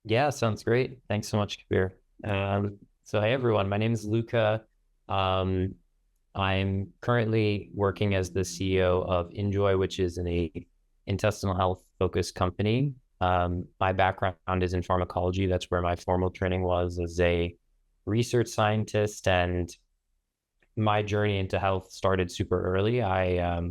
Yeah, sounds great. Thanks so much, Kabir. So hey everyone, my name is Luca. Um, I'm currently working as the CEO of Injoy, which is an intestinal health focused company. My background is in pharmacology. That's where my formal training was as a research scientist, and my journey into health started super early. I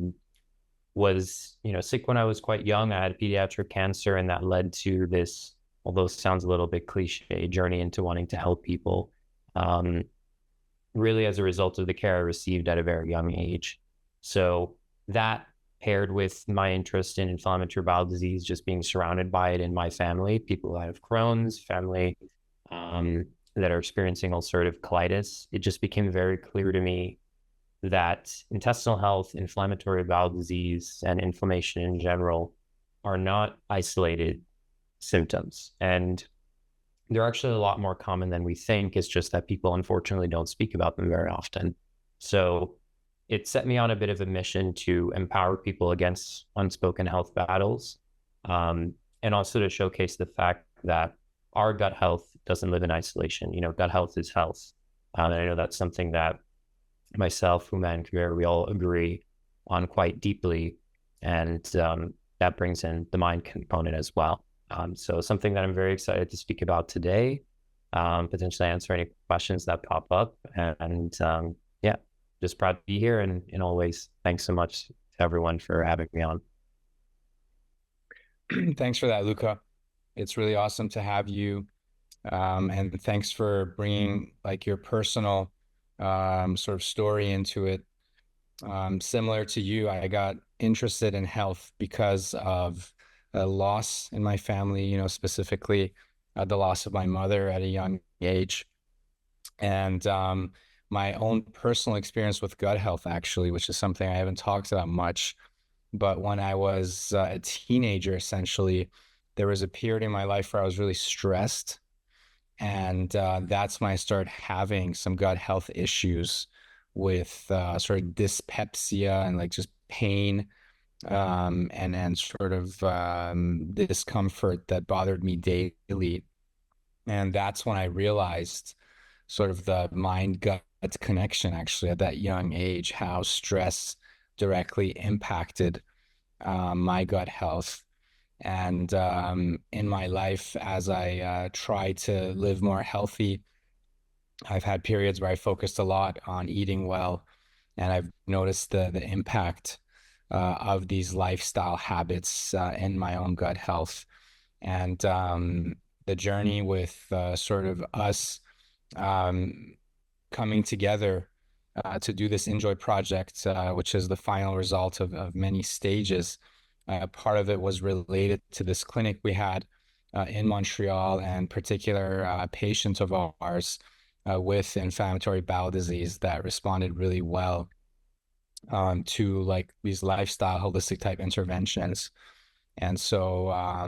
was, sick when I was quite young. I had pediatric cancer, and that led to this, although it sounds a little bit cliche, journey into wanting to help people. Um, Really, as a result of the care I received at a very young age. So that paired with my interest in inflammatory bowel disease, just being surrounded by it in my family, people that have Crohn's, family um, that are experiencing ulcerative colitis, it just became very clear to me that intestinal health, inflammatory bowel disease, and inflammation in general are not isolated symptoms. And they're actually a lot more common than we think. It's just that people unfortunately don't speak about them very often. So it set me on a bit of a mission to empower people against unspoken health battles, and also to showcase the fact that our gut health doesn't live in isolation. Gut health is health. And I know that's something that myself, Huma, and Kabir, we all agree on quite deeply. And that brings in the mind component as well. So something that I'm very excited to speak about today, potentially answer any questions that pop up. And yeah, just proud to be here. And in all ways, thanks so much to everyone for having me on. Thanks for that, Luca. It's really awesome to have you. And thanks for bringing like your personal sort of story into it. Similar to you, I got interested in health because of a loss in my family, specifically the loss of my mother at a young age. And my own personal experience with gut health, actually, which is something I haven't talked about much. But when I was a teenager, essentially, there was a period in my life where I was really stressed. And that's when I started having some gut health issues with sort of dyspepsia and like just pain and sort of discomfort that bothered me daily. And that's when I realized sort of the mind gut connection actually at that young age, how stress directly impacted my gut health. And in my life, as I try to live more healthy, I've had periods where I focused a lot on eating well, and I've noticed the impact of these lifestyle habits in my own gut health. And the journey with sort of us um, coming together to do this Enjoy project, which is the final result of many stages. Part of it was related to this clinic we had in Montreal, and particular patients of ours with inflammatory bowel disease that responded really well to like these lifestyle holistic type interventions. And so,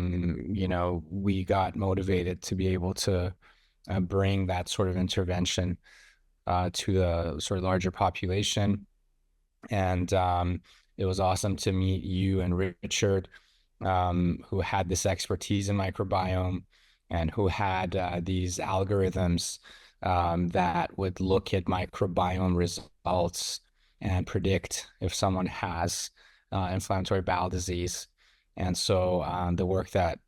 we got motivated to be able to bring that sort of intervention to the sort of larger population. And it was awesome to meet you and Richard, who had this expertise in microbiome and who had these algorithms that would look at microbiome results and predict if someone has inflammatory bowel disease. And so the work that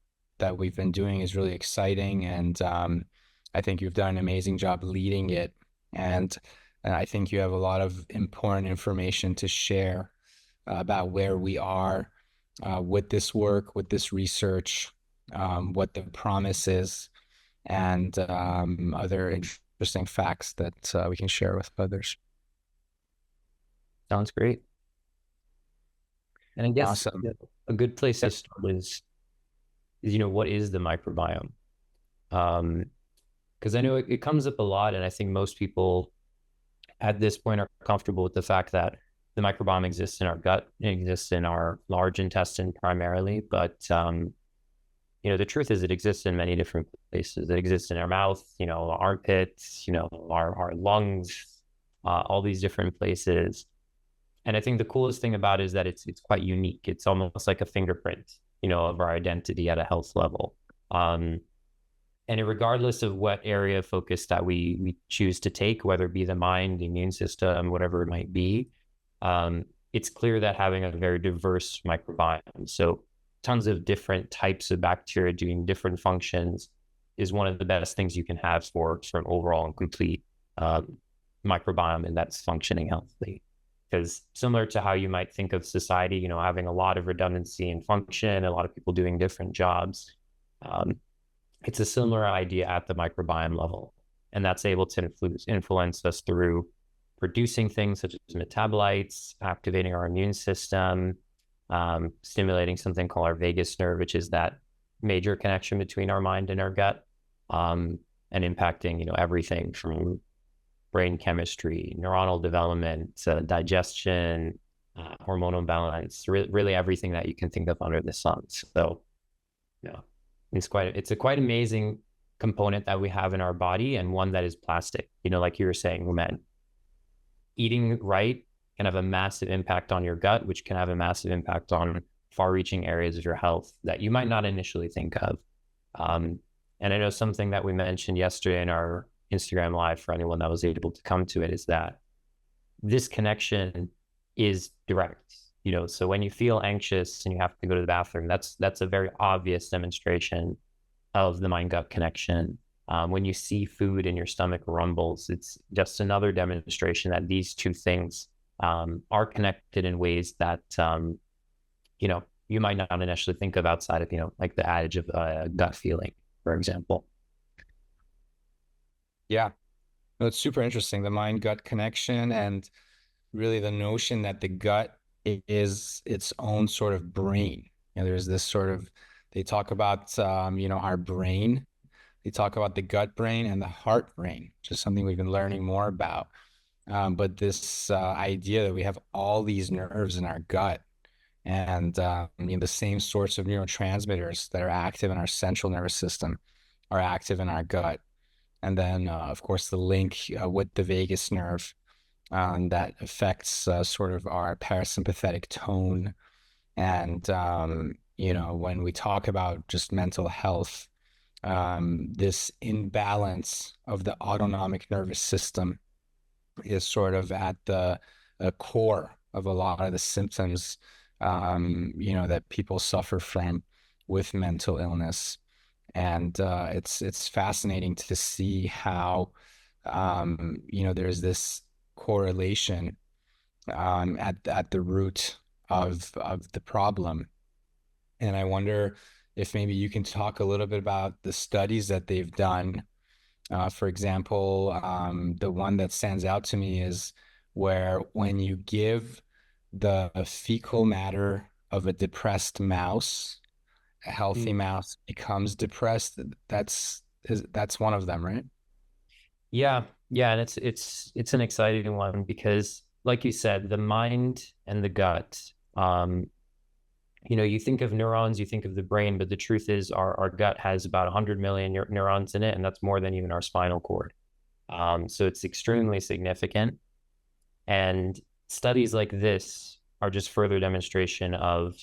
we've been doing is really exciting, and I think you've done an amazing job leading it. And I think you have a lot of important information to share about where we are with this work, with this research, what the promise is, and other interesting facts that we can share with others. Sounds great. And I guess Awesome. a good place to start is what is the microbiome? Because I know it comes up a lot, and I think most people at this point are comfortable with the fact that the microbiome exists in our gut, it exists in our large intestine primarily, but the truth is it exists in many different places. It exists in our mouth, armpits, our lungs, all these different places. And I think the coolest thing about it is that it's quite unique. It's almost like a fingerprint, of our identity at a health level. Um, And regardless of what area of focus that we choose to take, whether it be the mind, the immune system, whatever it might be, it's clear that having a very diverse microbiome, so tons of different types of bacteria doing different functions, is one of the best things you can have for an overall and complete microbiome, and that's functioning healthily. Because similar to how you might think of society, you know, having a lot of redundancy and function, a lot of people doing different jobs, it's a similar idea at the microbiome level. And that's able to influence us through producing things such as metabolites, activating our immune system, stimulating something called our vagus nerve, which is that major connection between our mind and our gut, and impacting, you know, everything from brain chemistry, neuronal development, digestion, hormonal balance, really everything that you can think of under the sun. So, yeah, it's a quite amazing component that we have in our body, and one that is plastic. You know, like you were saying, Rumen, eating right can have a massive impact on your gut, which can have a massive impact on far-reaching areas of your health that you might not initially think of. And I know something that we mentioned yesterday in our Instagram Live, for anyone that was able to come to it, is that this connection is direct. You know, so when you feel anxious and you have to go to the bathroom, that's a very obvious demonstration of the mind-gut connection. When you see food in your stomach rumbles, it's just another demonstration that these two things are connected in ways that, you know, you might not initially think of outside of, you know, like the adage of gut feeling, for example. Yeah, no, it's super interesting, the mind-gut connection, and really the notion that the gut is its own sort of brain. You know, there's this sort of, they talk about, you know, our brain. They talk about the gut brain and the heart brain, which is something we've been learning more about. But this idea that we have all these nerves in our gut, and you know, the same sorts of neurotransmitters that are active in our central nervous system are active in our gut. And then, of course, the link with the vagus nerve that affects sort of our parasympathetic tone. And, you know, when we talk about just mental health, this imbalance of the autonomic nervous system is sort of at the core of a lot of the symptoms, you know, that people suffer from with mental illness. And it's fascinating to see how, you know, there's this correlation at the root of the problem. And I wonder if maybe you can talk a little bit about the studies that they've done. For example, the one that stands out to me is where when you give the fecal matter of a depressed mouse, a healthy mouse becomes depressed. That's one of them, right? Yeah, and it's an exciting one because, like you said, the mind and the gut. You know, you think of neurons, you think of the brain, but the truth is, our gut has about 100 million neurons in it, and that's more than even our spinal cord. So it's extremely significant. And studies like this are just further demonstration of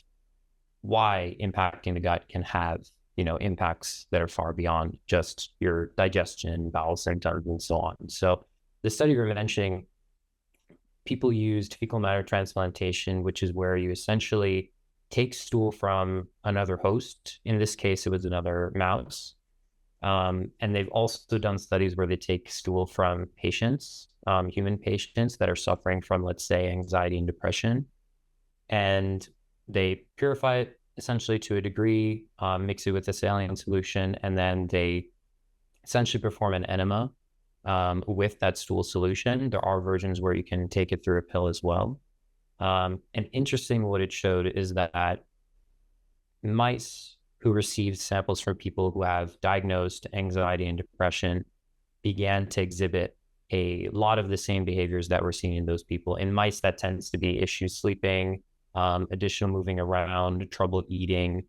why impacting the gut can have, you know, impacts that are far beyond just your digestion, bowel symptoms, and so on. So the study we're mentioning, people used fecal matter transplantation, which is where you essentially take stool from another host. In this case, it was another mouse. And they've also done studies where they take stool from patients, human patients that are suffering from, let's say, anxiety and depression. And they purify it essentially to a degree, mix it with a saline solution, and then they essentially perform an enema with that stool solution. There are versions where you can take it through a pill as well. And interesting, what it showed is that mice who received samples from people who have diagnosed anxiety and depression began to exhibit a lot of the same behaviors that we're seeing in those people. In mice, that tends to be issues sleeping, additional moving around, trouble eating,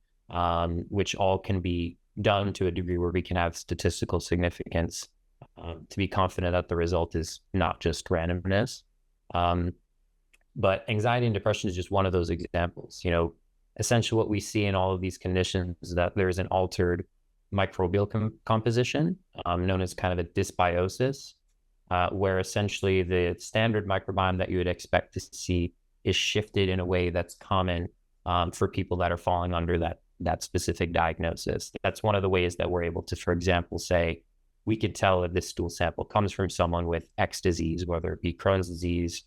which all can be done to a degree where we can have statistical significance to be confident that the result is not just randomness. But anxiety and depression is just one of those examples. You know, essentially what we see in all of these conditions is that there is an altered microbial composition, known as kind of a dysbiosis, where essentially the standard microbiome that you would expect to see is shifted in a way that's common for people that are falling under that specific diagnosis. That's one of the ways that we're able to, for example, say, we could tell if this stool sample comes from someone with X disease, whether it be Crohn's disease,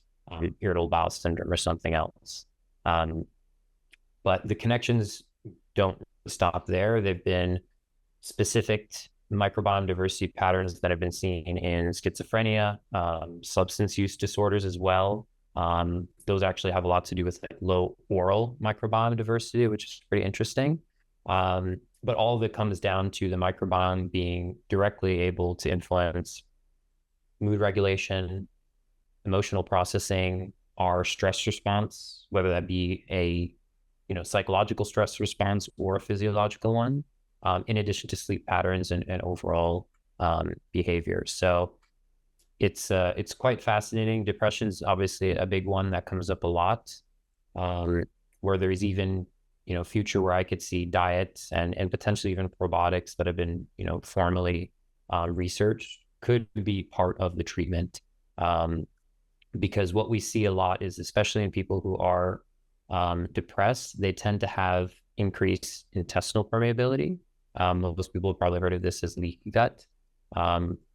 irritable bowel syndrome, or something else. But the connections don't stop there. They've been specific microbiome diversity patterns that have been seen in schizophrenia, substance use disorders as well. Those actually have a lot to do with like low oral microbiome diversity, which is pretty interesting. But all of it comes down to the microbiome being directly able to influence mood regulation, emotional processing, our stress response, whether that be a psychological stress response or a physiological one, in addition to sleep patterns and overall behavior. So it's quite fascinating. Depression is obviously a big one that comes up a lot, where there's even future where I could see diets and potentially even probiotics that have been formally researched could be part of the treatment, because what we see a lot is, especially in people who are depressed, they tend to have increased intestinal permeability. Most people have probably heard of this as leaky gut.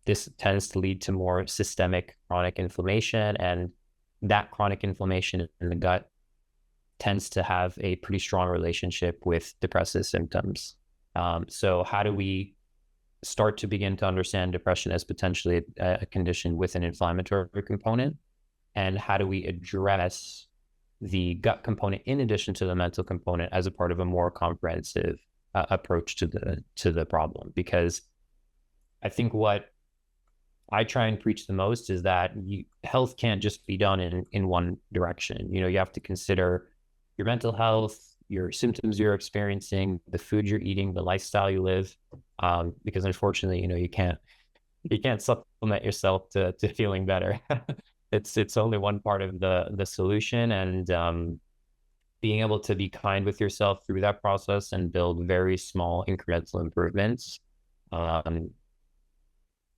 This tends to lead to more systemic chronic inflammation, and that chronic inflammation in the gut tends to have a pretty strong relationship with depressive symptoms. So how do we start to begin to understand depression as potentially a condition with an inflammatory component? And how do we address the gut component in addition to the mental component as a part of a more comprehensive approach to the problem? Because I think what I try and preach the most is that health can't just be done in one direction. You have to consider your mental health, your symptoms you're experiencing, the food you're eating, the lifestyle you live, because unfortunately, you can't supplement yourself to feeling better. It's only one part of the solution, and being able to be kind with yourself through that process and build very small incremental improvements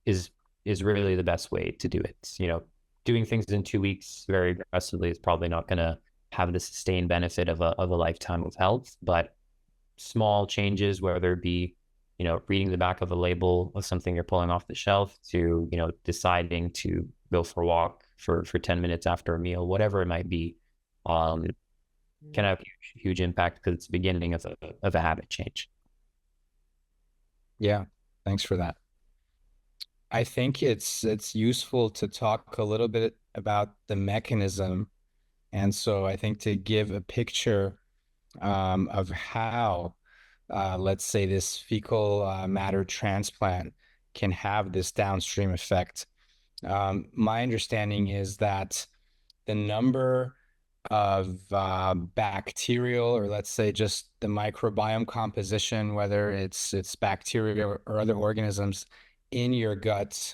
is really the best way to do it. Doing things in 2 weeks very aggressively is probably not going to have the sustained benefit of a lifetime of health, but small changes, whether it be reading the back of a label of something you're pulling off the shelf, to deciding to go for a walk for 10 minutes after a meal, whatever it might be, can have huge impact, because it's the beginning of a habit change. Yeah, thanks for that. I think it's useful to talk a little bit about the mechanism. And so I think to give a picture of how, let's say, this fecal matter transplant can have this downstream effect. My understanding is that the number of bacterial, or let's say just the microbiome composition, whether it's bacteria or other organisms in your gut,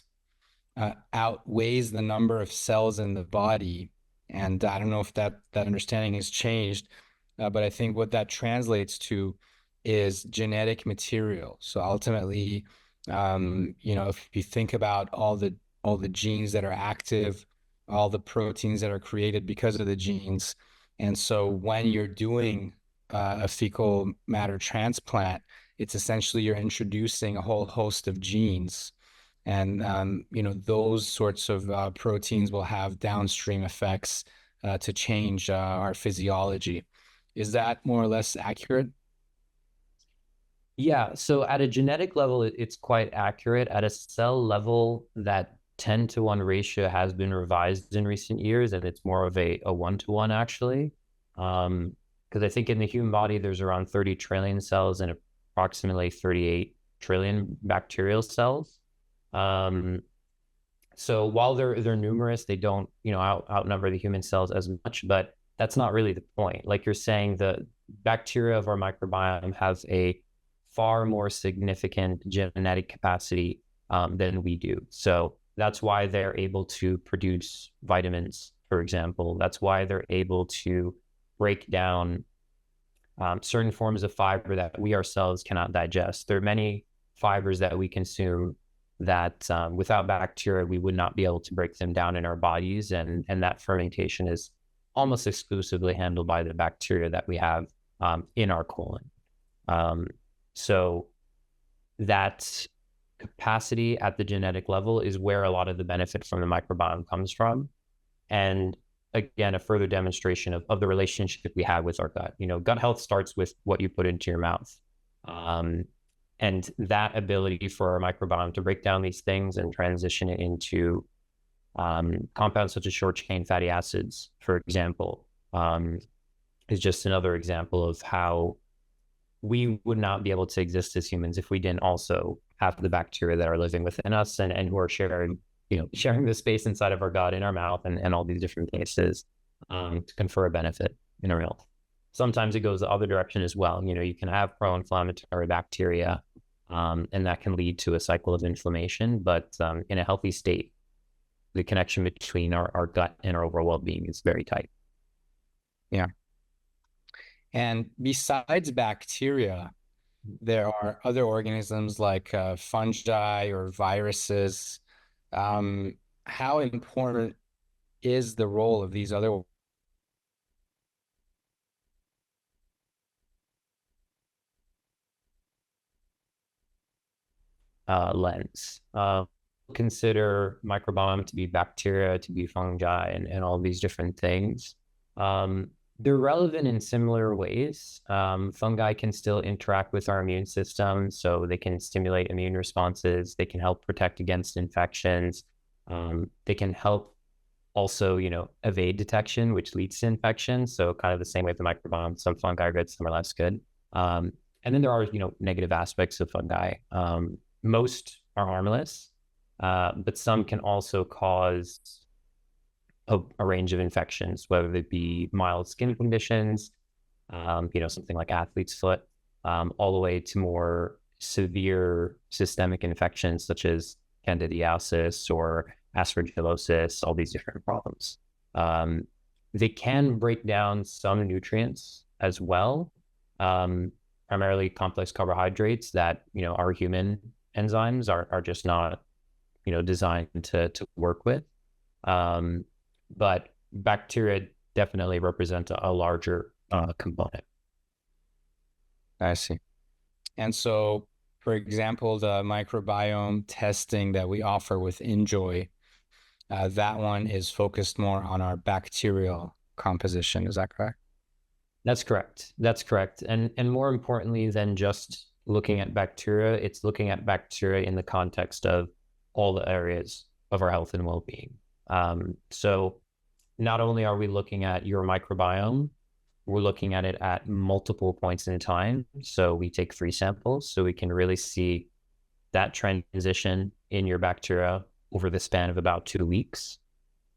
outweighs the number of cells in the body. And I don't know if that understanding has changed, but I think what that translates to is genetic material. So ultimately, if you think about all the genes that are active, all the proteins that are created because of the genes, and so when you're doing a fecal matter transplant, it's essentially you're introducing a whole host of genes. And, those sorts of proteins will have downstream effects to change our physiology. Is that more or less accurate? Yeah, so at a genetic level, it's quite accurate. At a cell level, that 10-to-1 ratio has been revised in recent years, and it's more of a 1-to-1 actually. Because I think in the human body, there's around 30 trillion cells and approximately 38 trillion bacterial cells. So while they're numerous, they don't outnumber the human cells as much, but that's not really the point. Like you're saying, the bacteria of our microbiome have a far more significant genetic capacity than we do. So that's why they're able to produce vitamins, for example. That's why they're able to break down certain forms of fiber that we ourselves cannot digest. There are many fibers that we consume that without bacteria, we would not be able to break them down in our bodies. And that fermentation is almost exclusively handled by the bacteria that we have in our colon. So that capacity at the genetic level is where a lot of the benefit from the microbiome comes from. And again, a further demonstration of the relationship we have with our gut. Gut health starts with what you put into your mouth. And that ability for our microbiome to break down these things and transition it into compounds such as short chain fatty acids, for example, is just another example of how we would not be able to exist as humans if we didn't also have the bacteria that are living within us and who are sharing the space inside of our gut, in our mouth, and all these different places to confer a benefit in our health. Sometimes it goes the other direction as well. You can have pro-inflammatory bacteria, and that can lead to a cycle of inflammation. But in a healthy state, the connection between our gut and our overall well-being is very tight. Yeah. And besides bacteria, there are other organisms like fungi or viruses. How important is the role of these other lens? Consider microbiome to be bacteria, to be fungi, and all these different things. They're relevant in similar ways. Fungi can still interact with our immune system, so they can stimulate immune responses. They can help protect against infections. They can help also, evade detection, which leads to infection. So kind of the same way with the microbiome. Some fungi are good, some are less good. And then there are, negative aspects of fungi. Most are harmless, but some can also cause a range of infections, whether it be mild skin conditions, something like athlete's foot, all the way to more severe systemic infections such as candidiasis or aspergillosis, all these different problems. They can break down some nutrients as well, primarily complex carbohydrates that, our human enzymes are just not, designed to work with. But bacteria definitely represent a larger component. I see. And so, for example, the microbiome testing that we offer with Injoy, that one is focused more on our bacterial composition. Is that correct? That's correct. That's correct. And more importantly than just looking at bacteria, it's looking at bacteria in the context of all the areas of our health and well-being. So not only are we looking at your microbiome, we're looking at it at multiple points in time. So we take 3 samples so we can really see that transition in your bacteria over the span of about 2 weeks.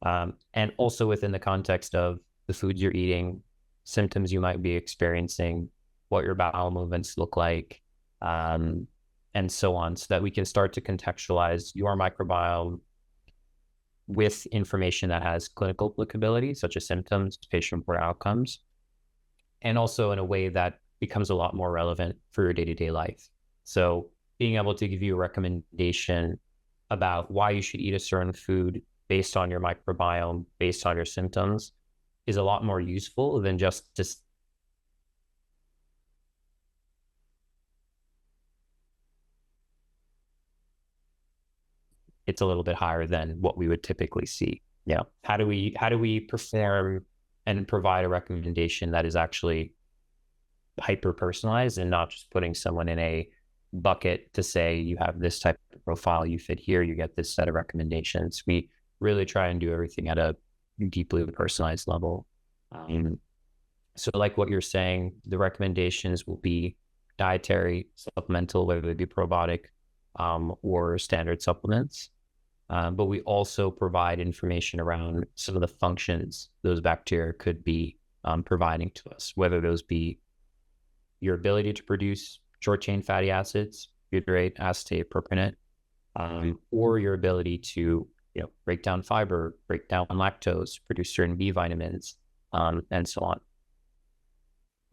And also within the context of the foods you're eating, symptoms you might be experiencing, what your bowel movements look like, and so on, so that we can start to contextualize your microbiome with information that has clinical applicability, such as symptoms, patient-reported outcomes, and also in a way that becomes a lot more relevant for your day-to-day life. So being able to give you a recommendation about why you should eat a certain food based on your microbiome, based on your symptoms, is a lot more useful than just it's a little bit higher than what we would typically see. Yeah. How do we perform and provide a recommendation that is actually hyper personalized and not just putting someone in a bucket to say, you have this type of profile, you fit here, you get this set of recommendations. We really try and do everything at a deeply personalized level. So like what you're saying, the recommendations will be dietary, supplemental, whether they be probiotic or standard supplements. But we also provide information around some of the functions those bacteria could be providing to us, whether those be your ability to produce short-chain fatty acids, butyrate, acetate, propionate, or your ability to break down fiber, break down lactose, produce certain B vitamins, and so on.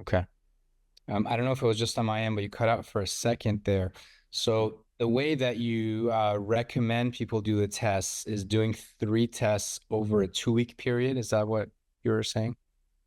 Okay. I don't know if it was just on my end, but you cut out for a second there. So the way that you recommend people do the tests is doing 3 tests over a 2-week period. Is that what you were saying?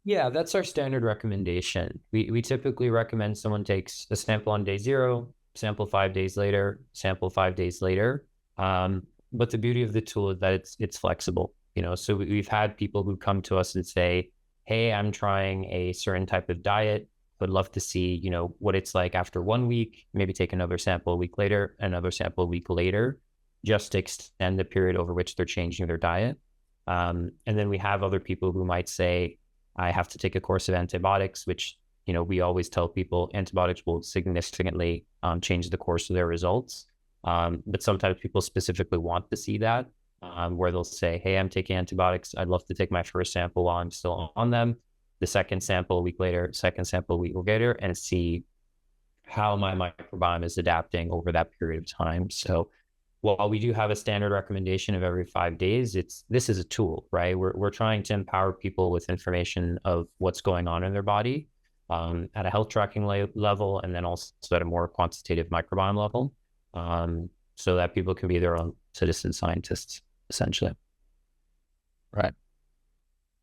Yeah, that's our standard recommendation. We typically recommend someone takes a sample on day 0, sample 5 days later, sample 5 days later. But the beauty of the tool is that it's flexible. So we've had people who come to us and say, "Hey, I'm trying a certain type of diet. Would love to see, what it's like after 1 week. Maybe take another sample a week later, another sample a week later, just to extend the period over which they're changing their diet." And then we have other people who might say, "I have to take a course of antibiotics," which, we always tell people antibiotics will significantly change the course of their results. But sometimes people specifically want to see that, where they'll say, "Hey, I'm taking antibiotics. I'd love to take my first sample while I'm still on them, the second sample a week later, second sample a week later, and see how my microbiome is adapting over that period of time." So while we do have a standard recommendation of every 5 days, this is a tool, right? We're trying to empower people with information of what's going on in their body, at a health tracking level, and then also at a more quantitative microbiome level, so that people can be their own citizen scientists, essentially. Right.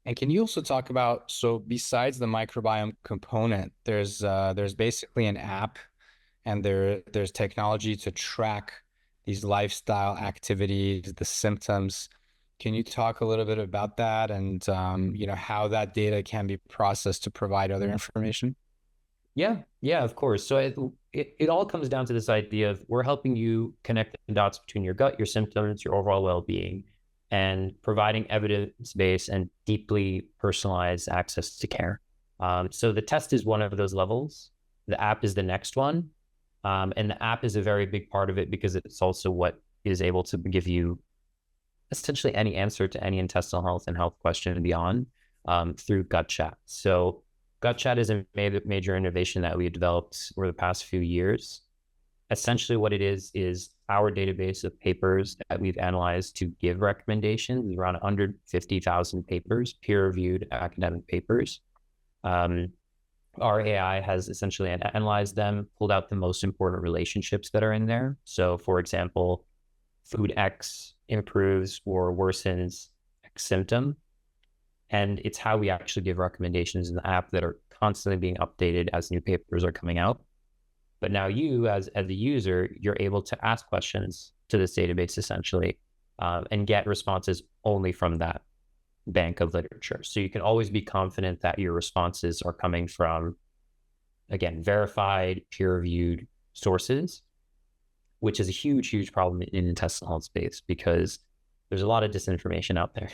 And can you also talk about, so besides the microbiome component, there's basically an app, and there's technology to track these lifestyle activities, the symptoms. Can you talk a little bit about that, and how that data can be processed to provide other information? Yeah, of course. So it all comes down to this idea of we're helping you connect the dots between your gut, your symptoms, your overall well-being, and providing evidence-based and deeply personalized access to care. So the test is one of those levels. The app is the next one. And the app is a very big part of it because it's also what is able to give you essentially any answer to any intestinal health and health question and beyond, through Gut Chat. So Gut Chat is a major innovation that we developed over the past few years. Essentially what it is our database of papers that we've analyzed to give recommendations, around 150,000 papers, peer-reviewed academic papers. Our AI has essentially analyzed them, pulled out the most important relationships that are in there. So for example, food X improves or worsens X symptom. And it's how we actually give recommendations in the app that are constantly being updated as new papers are coming out. But now you, as the user, you're able to ask questions to this database essentially, and get responses only from that bank of literature. So you can always be confident that your responses are coming from, again, verified, peer-reviewed sources, which is a huge problem in intestinal health space because there's a lot of disinformation out there.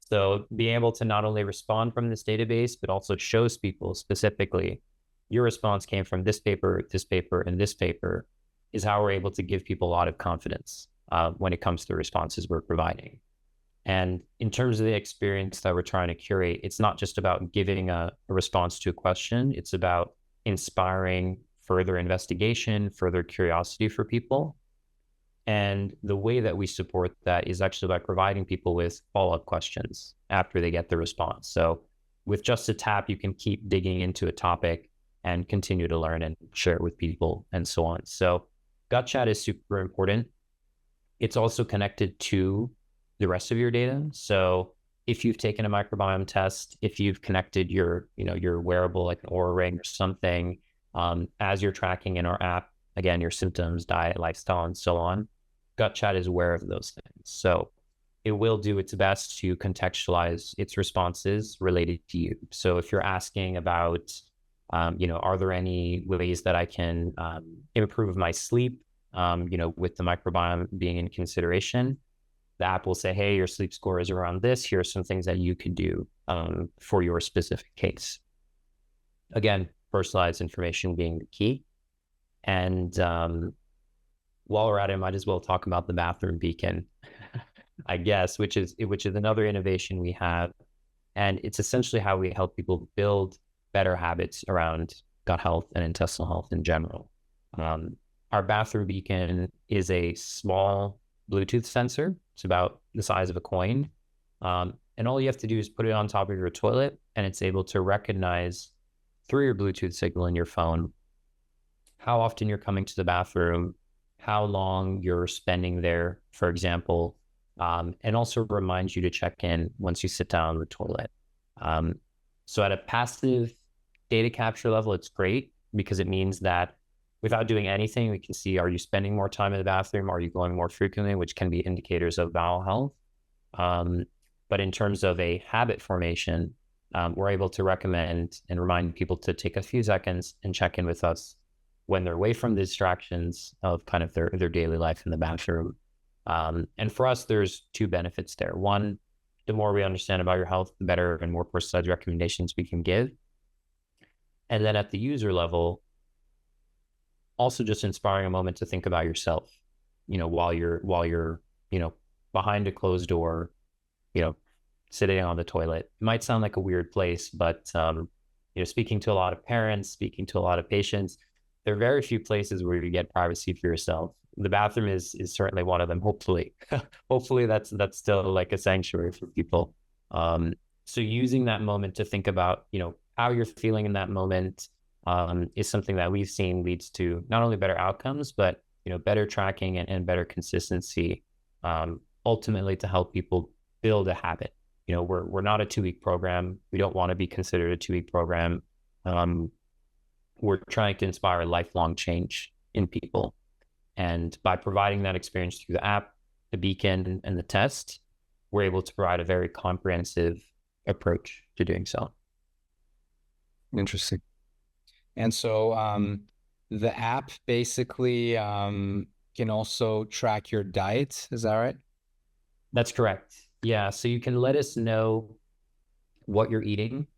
So being able to not only respond from this database, but also shows people specifically your response came from this paper, and this paper, is how we're able to give people a lot of confidence when it comes to the responses we're providing. And in terms of the experience that we're trying to curate, it's not just about giving a response to a question. It's about inspiring further investigation, further curiosity for people. And the way that we support that is actually by providing people with follow-up questions after they get the response. So with just a tap, you can keep digging into a topic and continue to learn and share it with people and so on. So Gut Chat is super important. It's also connected to the rest of your data. So if you've taken a microbiome test, if you've connected your wearable, like an Oura Ring or something, as you're tracking in our app, again, your symptoms, diet, lifestyle, and so on, Gut Chat is aware of those things. So it will do its best to contextualize its responses related to you. So if you're asking about, are there any ways that I can improve my sleep, with the microbiome being in consideration, the app will say, "Hey, your sleep score is around this. Here are some things that you could do for your specific case." Again, personalized information being the key. And while we're at it, I might as well talk about the bathroom beacon, I guess, which is another innovation we have. And it's essentially how we help people build better habits around gut health and intestinal health in general. Our bathroom beacon is a small Bluetooth sensor. It's about the size of a coin. And all you have to do is put it on top of your toilet, and it's able to recognize through your Bluetooth signal in your phone how often you're coming to the bathroom, how long you're spending there, for example, and also reminds you to check in once you sit down on the toilet. So at a passive data capture level, it's great because it means that without doing anything, we can see, are you spending more time in the bathroom? Are you going more frequently, which can be indicators of bowel health. But in terms of a habit formation, we're able to recommend and remind people to take a few seconds and check in with us when they're away from the distractions of kind of their daily life in the bathroom. And for us, there's two benefits there. One, the more we understand about your health, the better and more personalized recommendations we can give. And then at the user level, also just inspiring a moment to think about yourself, while you're, behind a closed door, sitting on the toilet. It might sound like a weird place, but, speaking to a lot of parents, speaking to a lot of patients, there are very few places where you get privacy for yourself. The bathroom is certainly one of them. Hopefully, hopefully that's still like a sanctuary for people. So using that moment to think about, how you're feeling in that moment, is something that we've seen leads to not only better outcomes, but, better tracking and better consistency, ultimately to help people build a habit. We're not a 2-week program. We don't want to be considered a 2-week program. We're trying to inspire lifelong change in people. And by providing that experience through the app, the beacon, and the test, we're able to provide a very comprehensive approach to doing so. Interesting. And so the app basically can also track your diet. Is that right? That's correct. Yeah. So you can let us know what you're eating.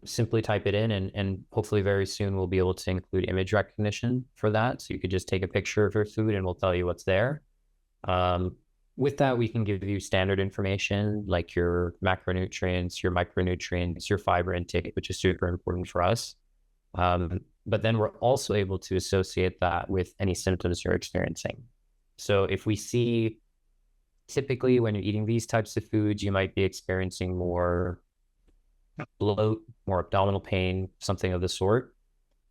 Simply type it in, and hopefully very soon we'll be able to include image recognition for that. So you could just take a picture of your food and we'll tell you what's there. With that, we can give you standard information like your macronutrients, your micronutrients, your fiber intake, which is super important for us. But then we're also able to associate that with any symptoms you're experiencing. So if we see, typically when you're eating these types of foods, you might be experiencing more bloat, more abdominal pain, something of the sort,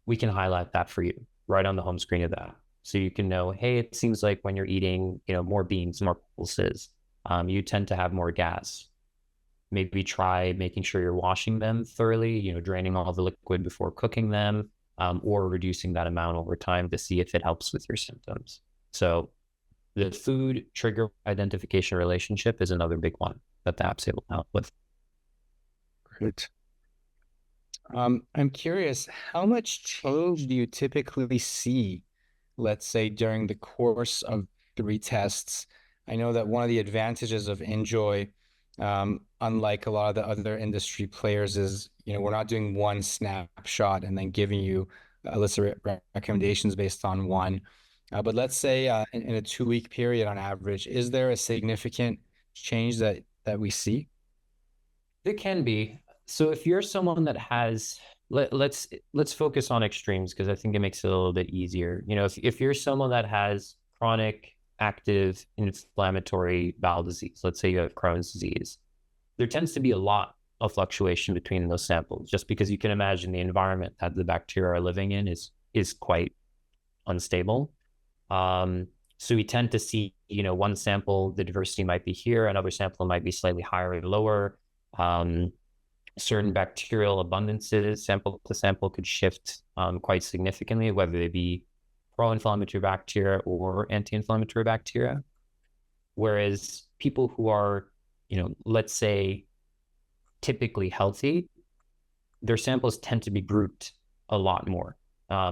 we can highlight that for you right on the home screen of that. So you can know, hey, it seems like when you're eating, more beans, more pulses, you tend to have more gas. Maybe try making sure you're washing them thoroughly, draining all the liquid before cooking them, or reducing that amount over time to see if it helps with your symptoms. So the food trigger identification relationship is another big one that the app's able to help with. Great. I'm curious, how much change do you typically see, let's say, during the course of 3 tests? I know that one of the advantages of Injoy, unlike a lot of the other industry players, is, we're not doing one snapshot and then giving you a list of recommendations based on one. But let's say in a 2-week period on average, is there a significant change that we see? There can be. So if you're someone that has, let's focus on extremes because I think it makes it a little bit easier. If you're someone that has chronic active inflammatory bowel disease, let's say you have Crohn's disease, there tends to be a lot of fluctuation between those samples, just because you can imagine the environment that the bacteria are living in is quite unstable. So we tend to see, one sample, the diversity might be here, another sample might be slightly higher or lower. Certain bacterial abundances, sample to sample, could shift quite significantly, whether they be pro-inflammatory bacteria or anti-inflammatory bacteria. Whereas people who are, let's say, typically healthy, their samples tend to be grouped a lot more.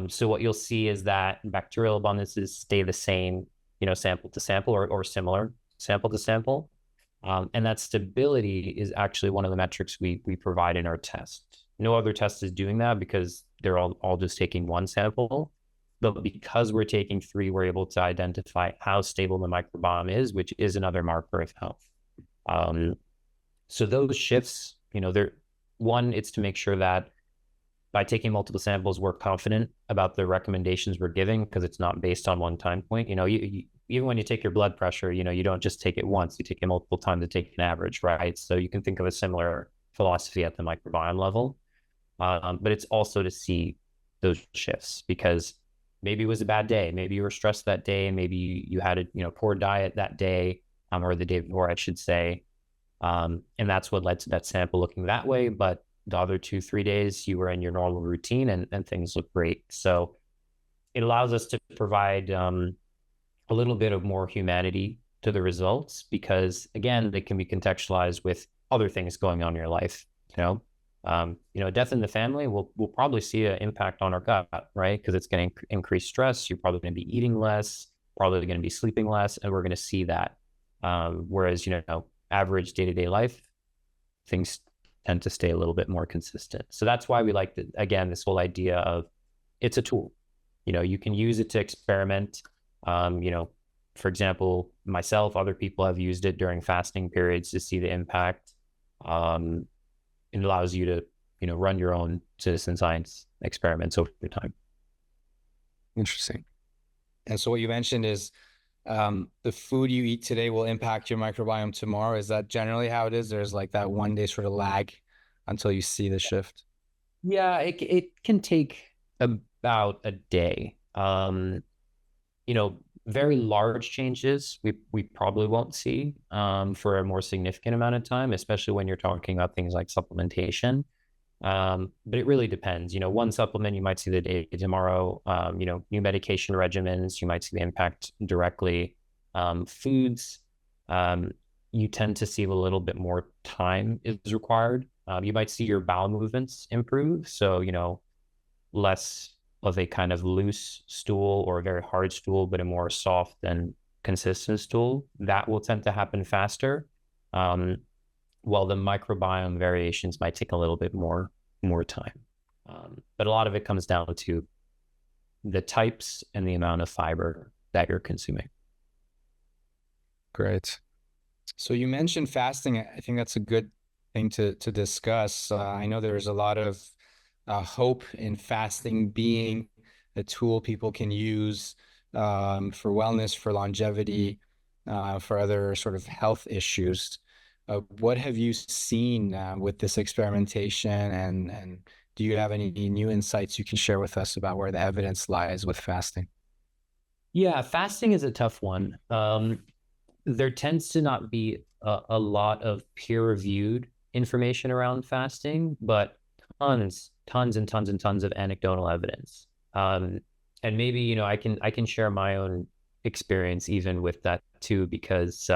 So what you'll see is that bacterial abundances stay the same, sample to sample or similar sample to sample. And that stability is actually one of the metrics we provide in our test. No other test is doing that because they're all just taking one sample. But because we're taking 3, we're able to identify how stable the microbiome is, which is another marker of health. So those shifts, it's to make sure that by taking multiple samples, we're confident about the recommendations we're giving because it's not based on one time point. Even when you take your blood pressure, you don't just take it once, you take it multiple times to take an average, right? So you can think of a similar philosophy at the microbiome level. But it's also to see those shifts because maybe it was a bad day. Maybe you were stressed that day. Maybe you had a, poor diet that day, or the day before, I should say. And that's what led to that sample looking that way. But the other 2, 3 days, you were in your normal routine and things look great. So it allows us to provide a little bit of more humanity to the results, because again, they can be contextualized with other things going on in your life. Death in the family, we'll probably see an impact on our gut, right? Because it's going to increase stress. You're probably going to be eating less, probably going to be sleeping less, and we're going to see that. Whereas, average day-to-day life, things tend to stay a little bit more consistent. So that's why we like again, this whole idea of it's a tool. You can use it to experiment. For example, myself, other people have used it during fasting periods to see the impact. It allows you to, run your own citizen science experiments over time. Interesting. And so what you mentioned is the food you eat today will impact your microbiome tomorrow. Is that generally how it is? There's like that 1 day sort of lag until you see the shift? Yeah, it can take about a day. Very large changes we probably won't see for a more significant amount of time, especially when you're talking about things like supplementation. But it really depends. One supplement you might see the day tomorrow. New medication regimens, you might see the impact directly. Foods, you tend to see a little bit more time is required. You might see your bowel movements improve. So, less of a kind of loose stool or a very hard stool, but a more soft and consistent stool. That will tend to happen faster. While the microbiome variations might take a little bit more time. But a lot of it comes down to the types and the amount of fiber that you're consuming. Great. So you mentioned fasting. I think that's a good thing to discuss. I know there's a lot of hope in fasting being a tool people can use for wellness, for longevity, for other sort of health issues. What have you seen with this experimentation, and do you have any new insights you can share with us about where the evidence lies with fasting? Yeah, fasting is a tough one. There tends to not be a lot of peer-reviewed information around fasting, but tons and tons of anecdotal evidence. And maybe, I can share my own experience even with that too, because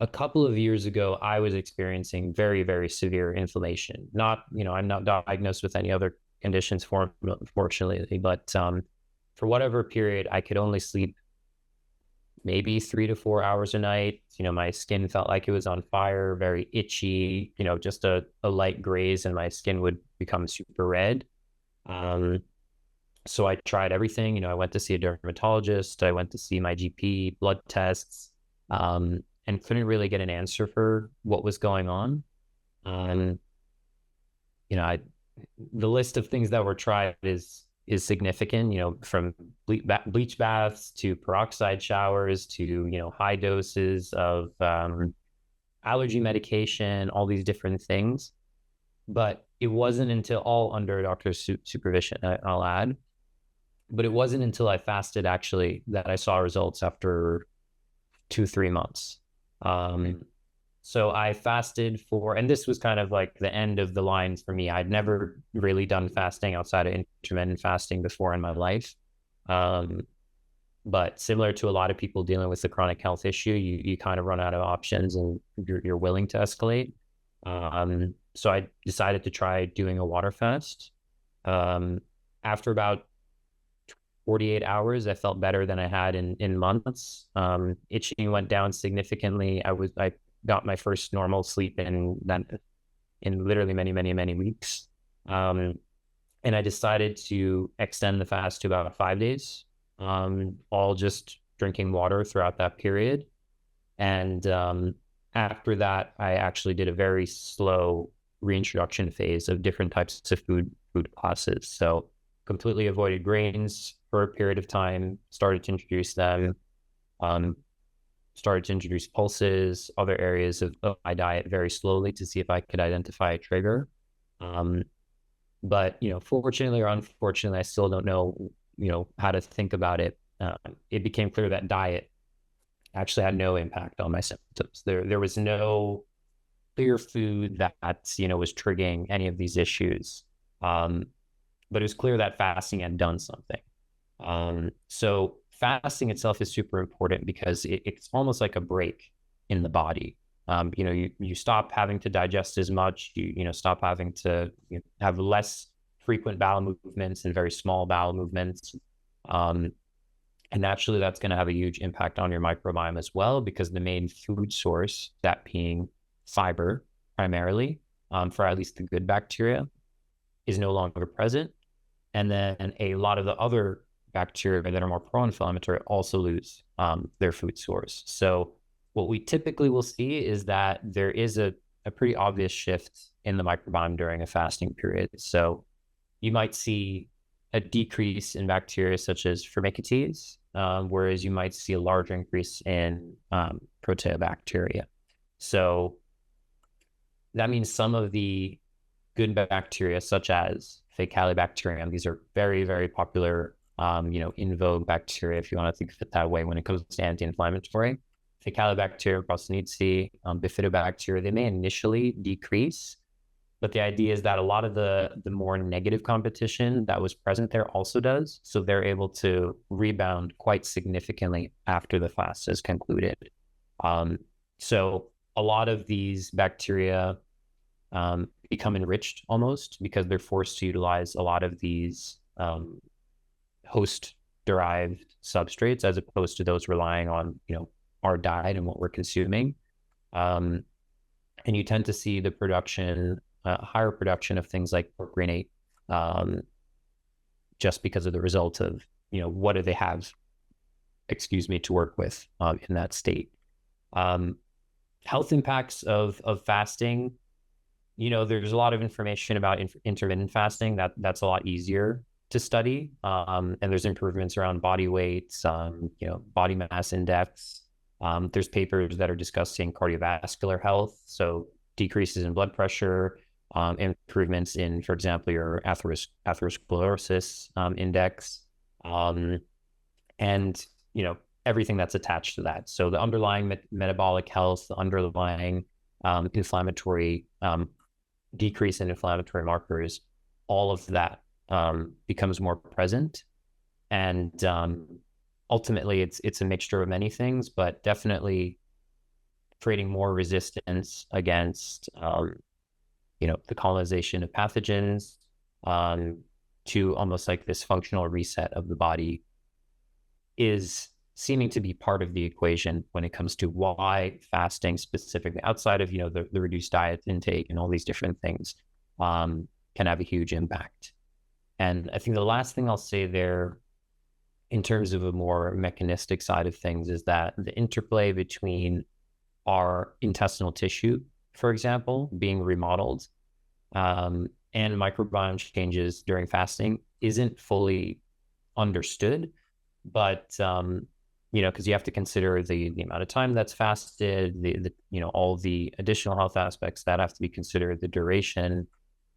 a couple of years ago, I was experiencing very, very severe inflammation. I'm not diagnosed with any other conditions, fortunately, but for whatever period, I could only sleep maybe 3 to 4 hours a night. My skin felt like it was on fire, very itchy, just a light graze and my skin would become super red. So I tried everything. I went to see a dermatologist. I went to see my GP, blood tests, and couldn't really get an answer for what was going on. The list of things that were tried is significant, from bleach baths to peroxide showers to, high doses of allergy medication, all these different things. But it wasn't until all under doctor's supervision, I'll add. But it wasn't until I fasted actually that I saw results after 2-3 months. So I fasted and this was kind of like the end of the line for me. I'd never really done fasting outside of intermittent fasting before in my life. But similar to a lot of people dealing with the chronic health issue, you kind of run out of options and you're willing to escalate. So I decided to try doing a water fast. After about 48 hours, I felt better than I had in months. Itching went down significantly. I got my first normal sleep in literally many weeks. And I decided to extend the fast to about 5 days, all just drinking water throughout that period. And after that, I actually did a very slow reintroduction phase of different types of food classes. So completely avoided grains for a period of time, started to introduce them, started to introduce pulses, other areas of my diet very slowly to see if I could identify a trigger. But, fortunately or unfortunately, I still don't know how to think about it, it became clear that diet actually had no impact on my symptoms. There was no clear food that was triggering any of these issues, but it was clear that fasting had done something. So fasting itself is super important because it's almost like a break in the body. You stop having to digest as much. You stop having to have less frequent bowel movements and very small bowel movements. And naturally, that's going to have a huge impact on your microbiome as well, because the main food source, that being fiber primarily, for at least the good bacteria, is no longer present. And then a lot of the other bacteria that are more pro-inflammatory also lose their food source. So what we typically will see is that there is a pretty obvious shift in the microbiome during a fasting period. So you might see a decrease in bacteria such as Firmicutes, whereas you might see a larger increase in proteobacteria. So that means some of the good bacteria, such as Faecalibacterium, these are very, very popular, in vogue bacteria, if you want to think of it that way, when it comes to anti-inflammatory. Faecalibacterium, Prosonice, Bifidobacteria, they may initially decrease, but the idea is that a lot of the more negative competition that was present there also does. So they're able to rebound quite significantly after the fast is concluded. So a lot of these bacteria become enriched almost because they're forced to utilize a lot of these host-derived substrates as opposed to those relying on, our diet and what we're consuming. And you tend to see the production, higher production of things like pork just because of the result of, what do they have, to work with in that state. Health impacts of fasting, there's a lot of information about intermittent fasting that's a lot easier to study. And there's improvements around body weight, body mass index. There's papers that are discussing cardiovascular health. So decreases in blood pressure, improvements in, for example, your atherosclerosis index, and, everything that's attached to that. So the underlying metabolic health, the underlying inflammatory decrease in inflammatory markers, all of that becomes more present. And ultimately, it's a mixture of many things, but definitely creating more resistance against, the colonization of pathogens, to almost like this functional reset of the body is seeming to be part of the equation when it comes to why fasting specifically, outside of, the reduced diet intake and all these different things, can have a huge impact. And I think the last thing I'll say there, in terms of a more mechanistic side of things, is that the interplay between our intestinal tissue, for example, being remodeled, and microbiome changes during fasting isn't fully understood. But because you have to consider the amount of time that's fasted, the all the additional health aspects that have to be considered, the duration.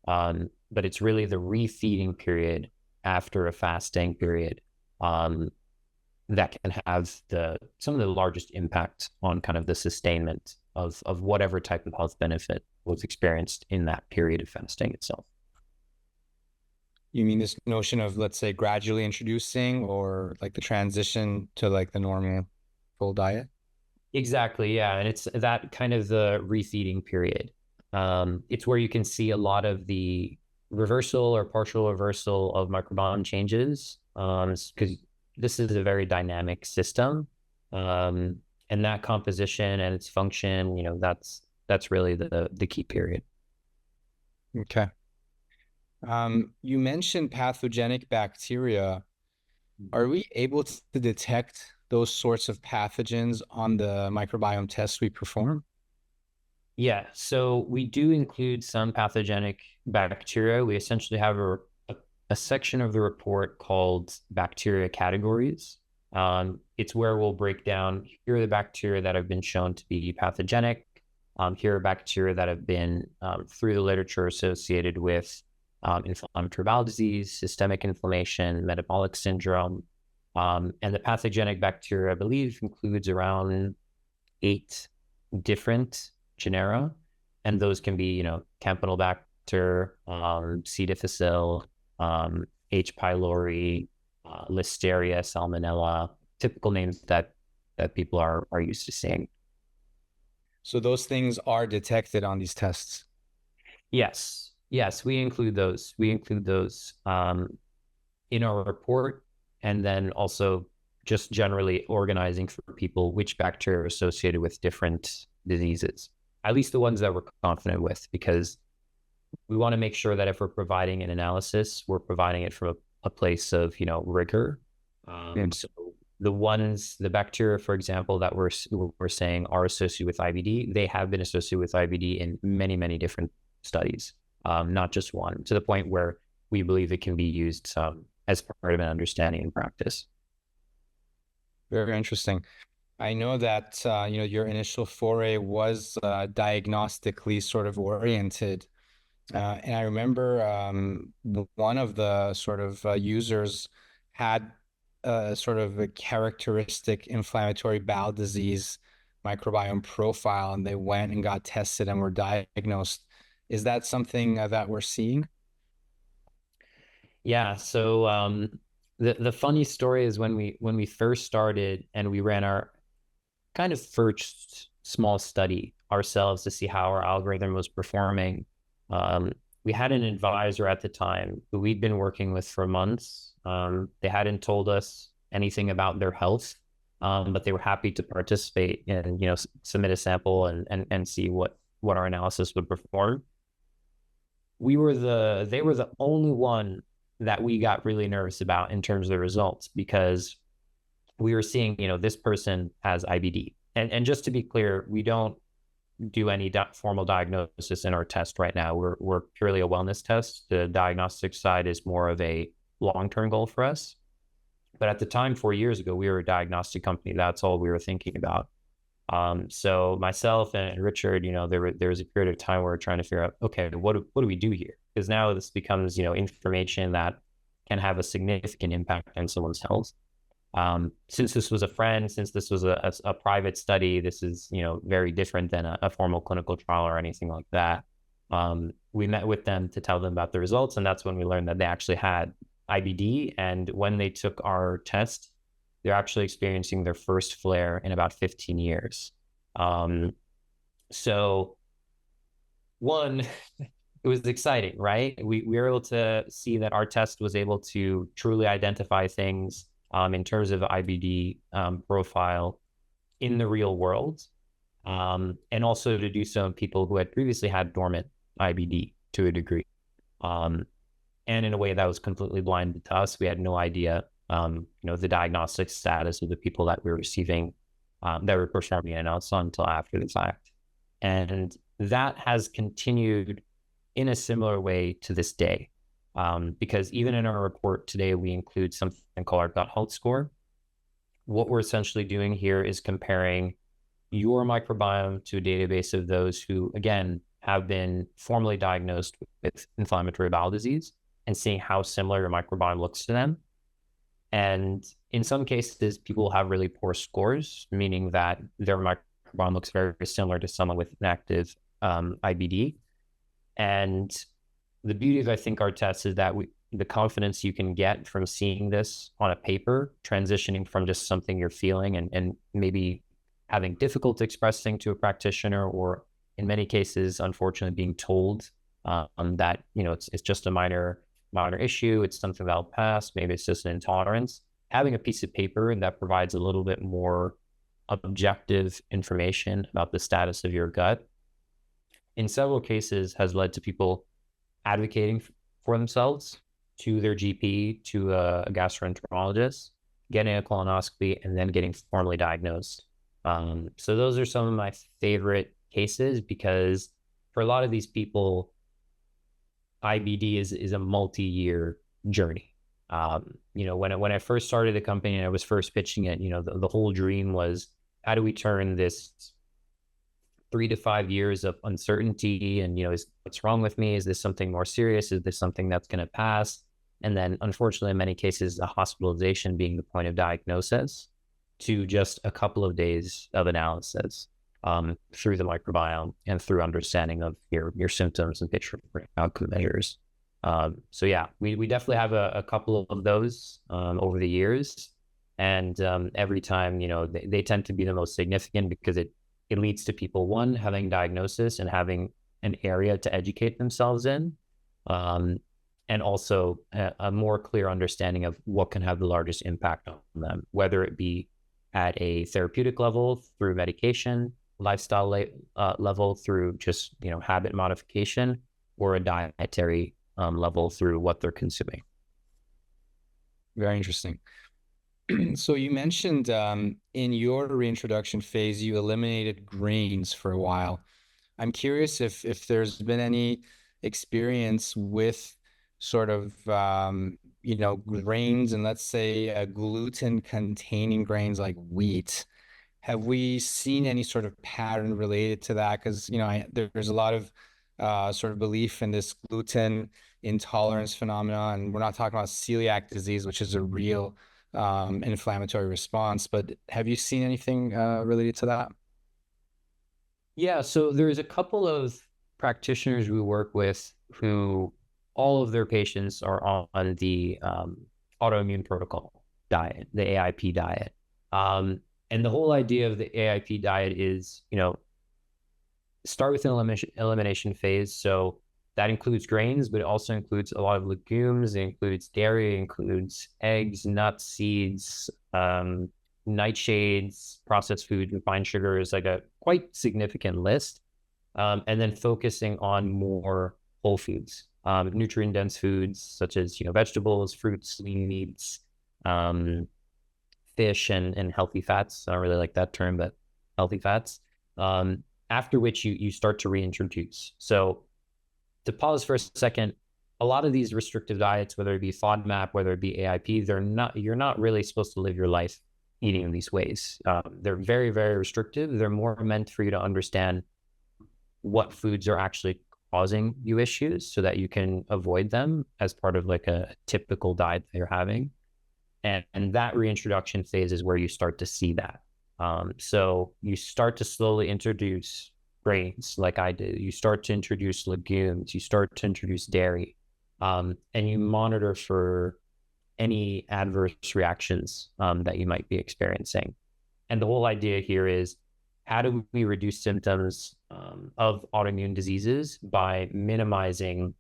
But it's really the refeeding period after a fasting period that can have some of the largest impact on kind of the sustainment of whatever type of health benefit was experienced in that period of fasting itself. You mean this notion of, let's say, gradually introducing, or like the transition to like the normal full diet? Exactly, yeah. And it's that kind of the refeeding period. It's where you can see a lot of the reversal or partial reversal of microbiome changes, because this is a very dynamic system. And that composition and its function, that's really the key period. Okay. You mentioned pathogenic bacteria. Are we able to detect those sorts of pathogens on the microbiome tests we perform? Yeah, so we do include some pathogenic bacteria. We essentially have a section of the report called bacteria categories. It's where we'll break down, here are the bacteria that have been shown to be pathogenic. Here are bacteria that have been, through the literature, associated with inflammatory bowel disease, systemic inflammation, metabolic syndrome. And the pathogenic bacteria, I believe, includes around 8 different genera. And those can be, Campylobacter, C. difficile, H. pylori, Listeria, Salmonella, typical names that people are used to seeing. So those things are detected on these tests. Yes, we include those. In our report, and then also just generally organizing for people which bacteria are associated with different diseases, at least the ones that we're confident with, because we want to make sure that if we're providing an analysis, we're providing it from a place of, rigor. So the bacteria, for example, that we're saying are associated with IBD, they have been associated with IBD in many, many different studies, not just one, to the point where we believe it can be used as part of an understanding in practice. Very interesting. I know that, your initial foray was diagnostically sort of oriented. And I remember one of the sort of users had sort of a characteristic inflammatory bowel disease microbiome profile, and they went and got tested and were diagnosed. Is that something that we're seeing? Yeah. So the funny story is when we first started and we ran our kind of first small study ourselves to see how our algorithm was performing. We had an advisor at the time who we'd been working with for months. They hadn't told us anything about their health, but they were happy to participate and submit a sample and see what our analysis would perform. They were the only one that we got really nervous about in terms of the results, because we were seeing, this person has IBD. And just to be clear, we don't do any formal diagnosis in our test right now. We're purely a wellness test. The diagnostic side is more of a long-term goal for us. But at the time, 4 years ago, we were a diagnostic company. That's all we were thinking about. So myself and Richard, there was a period of time where we're trying to figure out, okay, what do we do here? Because now this becomes, information that can have a significant impact on someone's health. Since this was a friend, since this was a private study, this is, very different than a formal clinical trial or anything like that. We met with them to tell them about the results, and that's when we learned that they actually had IBD. And when they took our test, they're actually experiencing their first flare in about 15 years. So one, it was exciting, right? We were able to see that our test was able to truly identify things in terms of IBD profile in the real world, and also to do so in people who had previously had dormant IBD to a degree. And in a way that was completely blinded to us. We had no idea, the diagnostic status of the people that we were receiving, that were performing an analysis until after the fact. And that has continued in a similar way to this day. Because even in our report today, we include something called our gut health score. What we're essentially doing here is comparing your microbiome to a database of those who, again, have been formally diagnosed with inflammatory bowel disease, and seeing how similar your microbiome looks to them. And in some cases, people have really poor scores, meaning that their microbiome looks very, very similar to someone with an active IBD. And the beauty of, I think, our test is that the confidence you can get from seeing this on a paper, transitioning from just something you're feeling and maybe having difficult expressing to a practitioner, or in many cases, unfortunately, being told that, it's just a minor issue. It's something that'll pass. Maybe it's just an intolerance. Having a piece of paper that provides a little bit more objective information about the status of your gut, in several cases, has led to people advocating for themselves to their GP, to a gastroenterologist, getting a colonoscopy, and then getting formally diagnosed. So those are some of my favorite cases, because for a lot of these people, IBD is a multi-year journey. When I first started the company and I was first pitching it, the whole dream was, how do we turn this 3 to 5 years of uncertainty and, what's wrong with me? Is this something more serious? Is this something that's going to pass? And then unfortunately, in many cases, a hospitalization being the point of diagnosis, to just a couple of days of analysis through the microbiome and through understanding of your symptoms and patient outcome measures. So yeah, we definitely have a couple of those over the years. And every time, they tend to be the most significant because it leads to people, one, having diagnosis and having an area to educate themselves in, and also a more clear understanding of what can have the largest impact on them, whether it be at a therapeutic level through medication, lifestyle level through just, habit modification, or a dietary level through what they're consuming. Very interesting. So you mentioned in your reintroduction phase, you eliminated grains for a while. I'm curious if there's been any experience with sort of, grains, and let's say gluten-containing grains like wheat. Have we seen any sort of pattern related to that? Because, there's a lot of sort of belief in this gluten intolerance phenomenon. And we're not talking about celiac disease, which is a real inflammatory response, but have you seen anything related to that? Yeah, so there's a couple of practitioners we work with who all of their patients are on the autoimmune protocol diet, the AIP diet. And the whole idea of the AIP diet is, start with an elimination phase. So that includes grains, but it also includes a lot of legumes. It includes dairy, it includes eggs, nuts, seeds, nightshades, processed food, refined sugars, like a quite significant list. And then focusing on more whole foods, nutrient-dense foods such as, vegetables, fruits, lean meats, fish, and healthy fats. I don't really like that term, but healthy fats. After which you start to reintroduce. So to pause for a second, a lot of these restrictive diets, whether it be FODMAP, whether it be AIP, you're not really supposed to live your life eating in these ways. They're very, very restrictive. They're more meant for you to understand what foods are actually causing you issues so that you can avoid them as part of like a typical diet that you're having. And that reintroduction phase is where you start to see that. So you start to slowly introduce grains like I did. You start to introduce legumes. You start to introduce dairy. And you monitor for any adverse reactions that you might be experiencing. And the whole idea here is, how do we reduce symptoms of autoimmune diseases by minimizing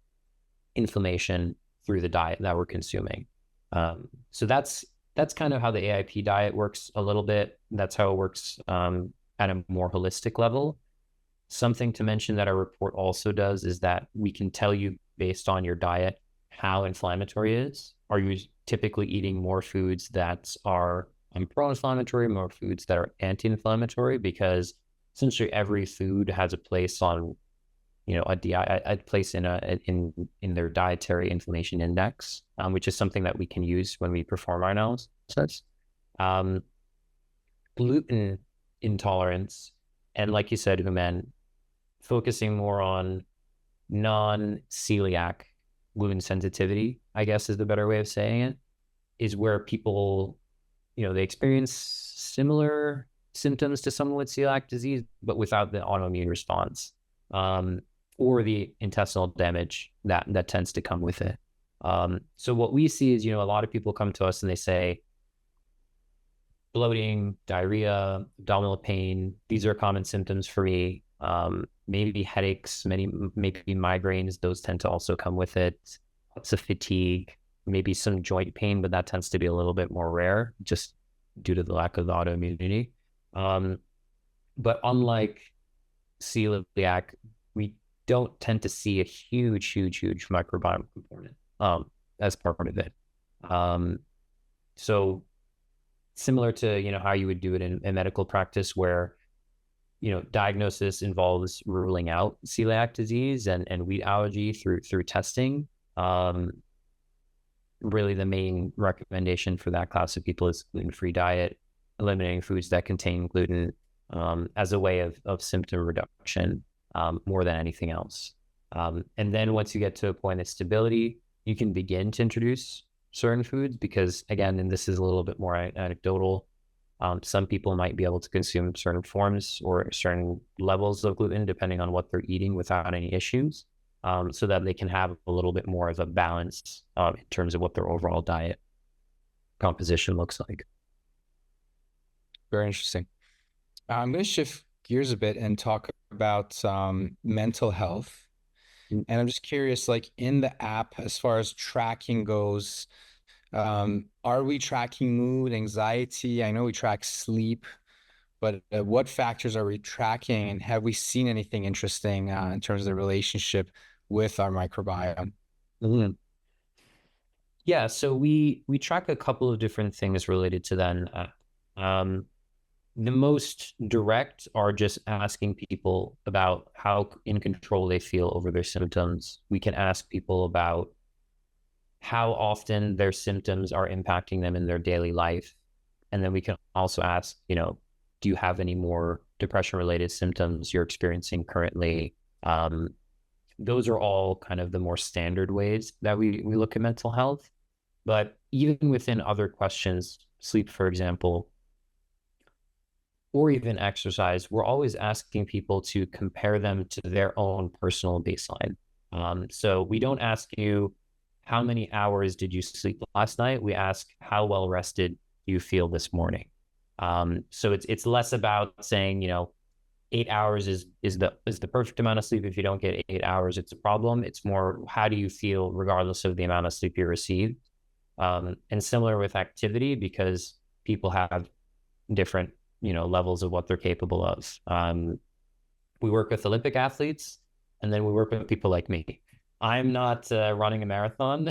inflammation through the diet that we're consuming? So that's kind of how the AIP diet works a little bit. That's how it works at a more holistic level. Something to mention that our report also does is that we can tell you based on your diet how inflammatory it is. Are you typically eating more foods that are pro-inflammatory, more foods that are anti-inflammatory? Because essentially every food has a place on, a place in their dietary inflammation index, which is something that we can use when we perform our analysis. Gluten intolerance, and like you said, Human, focusing more on non-celiac gluten sensitivity, I guess is the better way of saying it, is where people, they experience similar symptoms to someone with celiac disease, but without the autoimmune response, or the intestinal damage that tends to come with it. So what we see is, a lot of people come to us and they say, bloating, diarrhea, abdominal pain, these are common symptoms for me. Maybe headaches, maybe migraines, those tend to also come with it. Lots of fatigue, maybe some joint pain, but that tends to be a little bit more rare just due to the lack of the autoimmunity. But unlike celiac, we don't tend to see a huge microbiome component as part of it. So similar to, how you would do it in medical practice, where, diagnosis involves ruling out celiac disease and wheat allergy through testing. Really the main recommendation for that class of people is gluten-free diet, eliminating foods that contain gluten, as a way of symptom reduction more than anything else. And then once you get to a point of stability, you can begin to introduce certain foods because, again, and this is a little bit more anecdotal, some people might be able to consume certain forms or certain levels of gluten depending on what they're eating without any issues, so that they can have a little bit more of a balance in terms of what their overall diet composition looks like. Very interesting. I'm going to shift gears a bit and talk about mental health. And I'm just curious, like in the app, as far as tracking goes, are we tracking mood, anxiety? I know we track sleep, but what factors are we tracking? And have we seen anything interesting in terms of the relationship with our microbiome? Mm-hmm. Yeah, so we track a couple of different things related to that. The most direct are just asking people about how in control they feel over their symptoms. We can ask people about how often their symptoms are impacting them in their daily life. And then we can also ask, do you have any more depression-related symptoms you're experiencing currently? Those are all kind of the more standard ways that we look at mental health. But even within other questions, sleep, for example, or even exercise, we're always asking people to compare them to their own personal baseline. So we don't ask you, how many hours did you sleep last night? We ask, how well rested do you feel this morning? So it's less about saying, 8 hours is the perfect amount of sleep. If you don't get 8 hours, it's a problem. It's more, how do you feel regardless of the amount of sleep you receive? And similar with activity, because people have different levels of what they're capable of. We work with Olympic athletes, and then we work with people like me. I'm not running a marathon,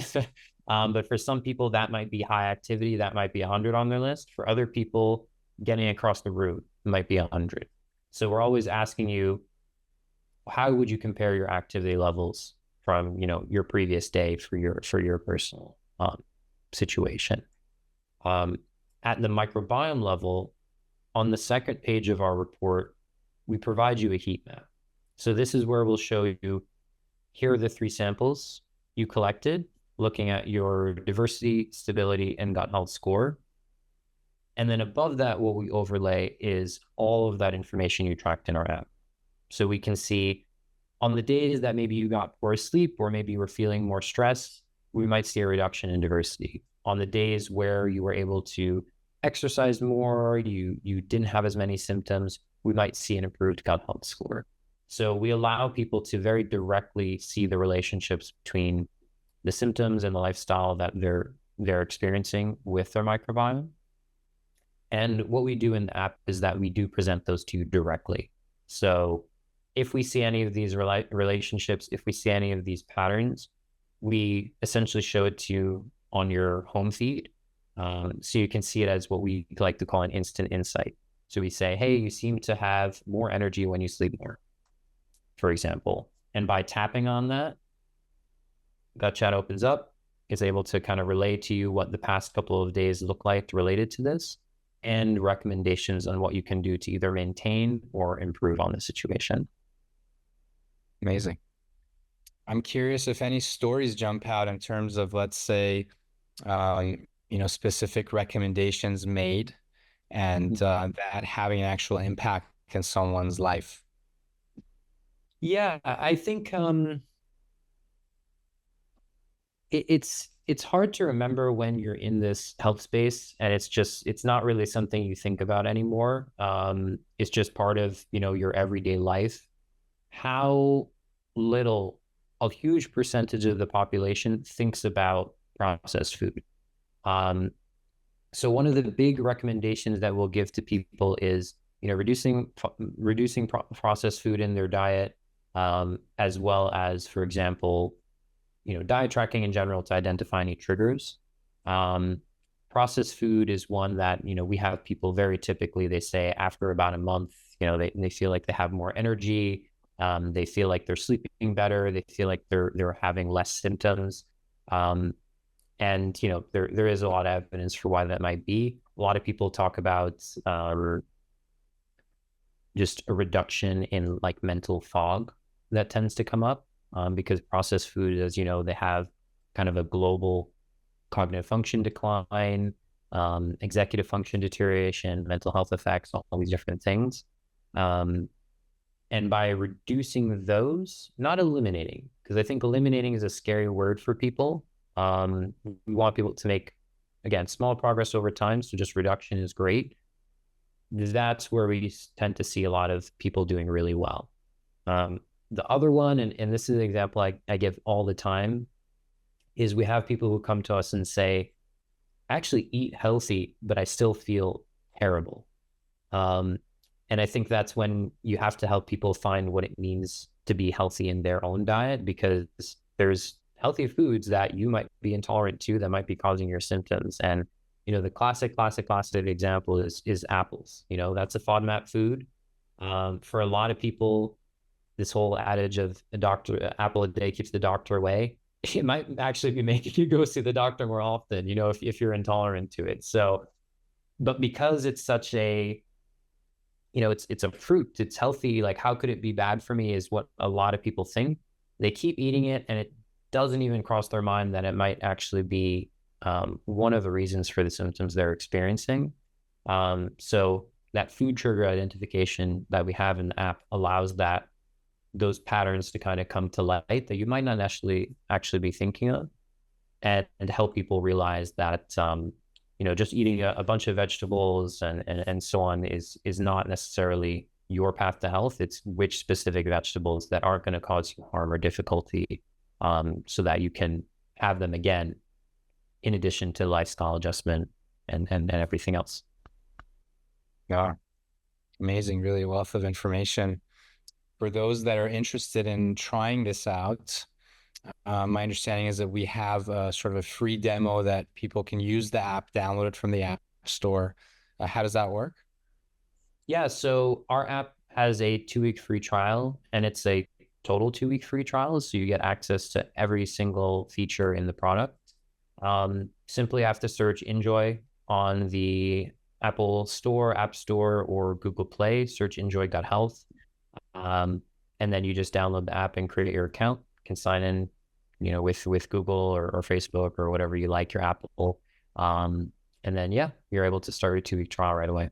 but for some people that might be high activity. That might be 100 on their list. For other people, getting across the route might be 100. So we're always asking you, how would you compare your activity levels from your previous day for your personal situation? At the microbiome level, on the second page of our report, we provide you a heat map. So this is where we'll show you, here are the 3 samples you collected, looking at your diversity, stability, and gut health score. And then above that, what we overlay is all of that information you tracked in our app. So we can see on the days that maybe you got poor sleep or maybe you were feeling more stress, we might see a reduction in diversity. On the days where you were able to exercise more, you didn't have as many symptoms, we might see an improved gut health score. So we allow people to very directly see the relationships between the symptoms and the lifestyle that they're experiencing with their microbiome. And what we do in the app is that we do present those to you directly. So if we see any of these relationships, if we see any of these patterns, we essentially show it to you on your home feed. So you can see it as what we like to call an instant insight. So we say, hey, you seem to have more energy when you sleep more, for example. And by tapping on that, Gut Chat opens up, is able to kind of relay to you what the past couple of days look like related to this, and recommendations on what you can do to either maintain or improve on the situation. Amazing. I'm curious if any stories jump out in terms of, let's say, specific recommendations made and that having an actual impact in someone's life. Yeah, I think it's hard to remember when you're in this health space and it's not really something you think about anymore. It's just part of, your everyday life. How little, a huge percentage of the population thinks about processed food. So one of the big recommendations that we'll give to people is, reducing processed food in their diet, as well as, for example, diet tracking in general to identify any triggers. Processed food is one that, we have people very typically, they say after about a month, they feel like they have more energy. They feel like they're sleeping better. They feel like they're having less symptoms. And, there is a lot of evidence for why that might be. A lot of people talk about just a reduction in like mental fog that tends to come up, because processed food, as you know, they have kind of a global cognitive function decline, executive function deterioration, mental health effects, all these different things. And by reducing those, not eliminating, because I think eliminating is a scary word for people. We want people to make, again, small progress over time. So just reduction is great. That's where we tend to see a lot of people doing really well. The other one, and this is an example I give all the time, is we have people who come to us and say, I actually eat healthy, but I still feel terrible. And I think that's when you have to help people find what it means to be healthy in their own diet, because there's healthy foods that you might be intolerant to that might be causing your symptoms. And, you know, the classic example is apples. You know, that's a FODMAP food. For a lot of people, this whole adage of apple a day keeps the doctor away, it might actually be making you go see the doctor more often, you know, if you're intolerant to it. So, but because it's such a, you know, it's a fruit, it's healthy, like how could it be bad for me is what a lot of people think. They keep eating it and it doesn't even cross their mind that it might actually be one of the reasons for the symptoms they're experiencing. So that food trigger identification that we have in the app allows those patterns to kind of come to light that you might not actually be thinking of, and help people realize that you know, just eating a bunch of vegetables and so on is not necessarily your path to health. It's which specific vegetables that aren't going to cause you harm or difficulty, so that you can have them again, in addition to lifestyle adjustment and everything else. Yeah, amazing, really wealth of information. For those that are interested in trying this out, my understanding is that we have a sort of a free demo that people can use the app, download it from the app store. How does that work? Yeah, so our app has a 2-week free trial, and it's a total 2-week free trial. So you get access to every single feature in the product. Simply have to search Injoy on the Apple Store, App Store, or Google Play. Search Enjoy Gut Health. And then you just download the app and create your account. You can sign in, you know, with Google or Facebook or whatever you like, your Apple. And then, yeah, you're able to start a 2-week trial right away.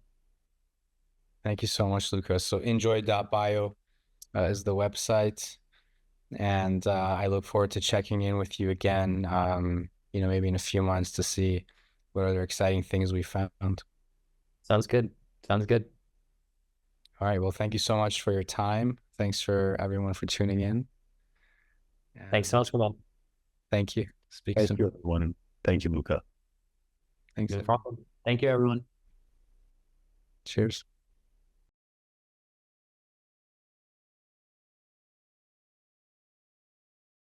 Thank you so much, Luca. So enjoy.bio is the website. And I look forward to checking in with you again, you know, maybe in a few months to see what other exciting things we found. Sounds good. Sounds good. All right. Well, thank you so much for your time. Thanks for everyone for tuning in. Thanks so much, Kamal. Thank you. Speak Thank soon. you, everyone. Thank you, Luca. Thanks. No problem. Thank you, everyone. Cheers.